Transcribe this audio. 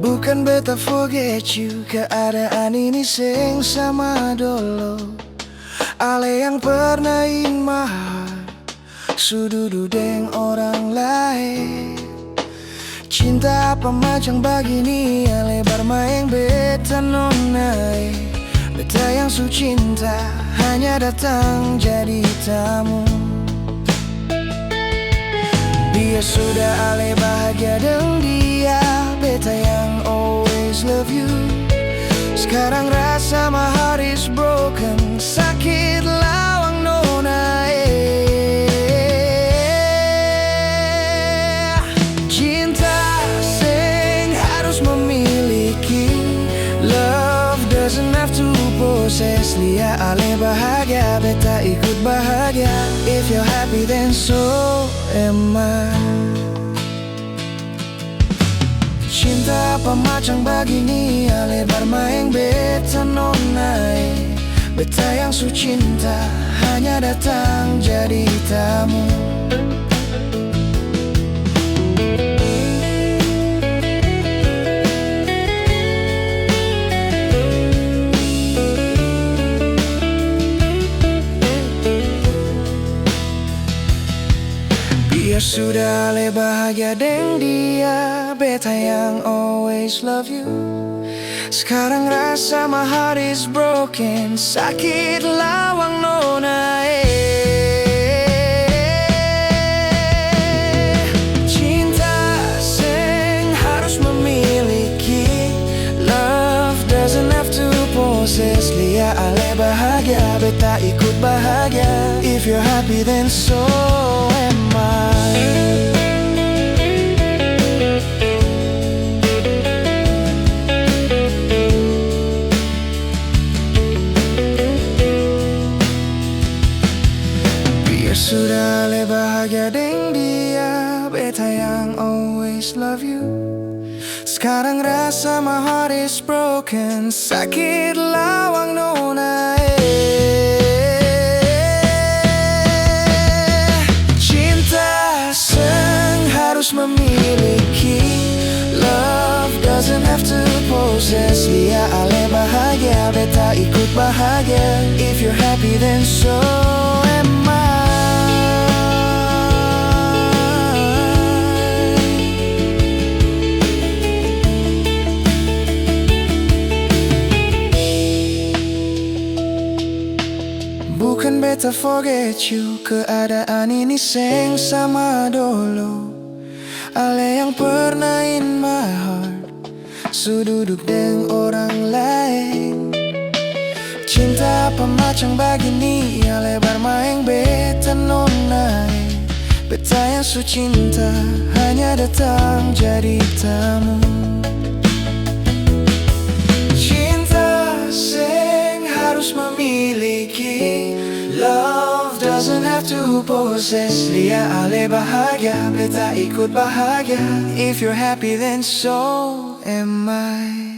Bukan beta forget you, keadaan ini sing sama dulu. Ale yang pernah in my heart, sududu deng orang lain. Cinta apa macam begini, ale bermain beta nonai. Beta yang su cinta hanya datang jadi tamu. Biar sudah ale bahagia dengan dia, beta yang always love you. Sekarang rasa my heart is broken, sakit lawang nona. Cinta sing harus memiliki, love doesn't have to possess. Lia ale bahagia, beta ikut bahagia. If you're happy then so am I. Cinta apa macam begini, ale bermain beta nonai. Beta yang su cinta hanya datang jadi tamu. Biar sudah ale bahagia dengan dia, beta yang always love you. Sekarang rasa my heart is broken, sakit lawang nona. Cinta sing harus memiliki, love doesn't have to possess. Lia ale bahagia, beta ikut bahagia. If you're happy then so am I. Biar sudah ale bahagia dengan dia, beta yang always love you. Sekarang rasa my heart is broken, sakit lawang nona. Memiliki, love doesn't have to possess. Lia ale bahagia, beta ikut bahagia. If you're happy then so am I. Bukan beta forget you, keadaan ini sing sama dulu. Ale yang pernah in my heart, su duduk dengan orang lain. Cinta apa macam begini, ale bermain beta nonai. Beta yang su cinta hanya datang jadi tamu. Cinta sing harus memiliki, love doesn't have to possess. Lia ale bahagia, beta ikut bahagia. If you're happy then so am I.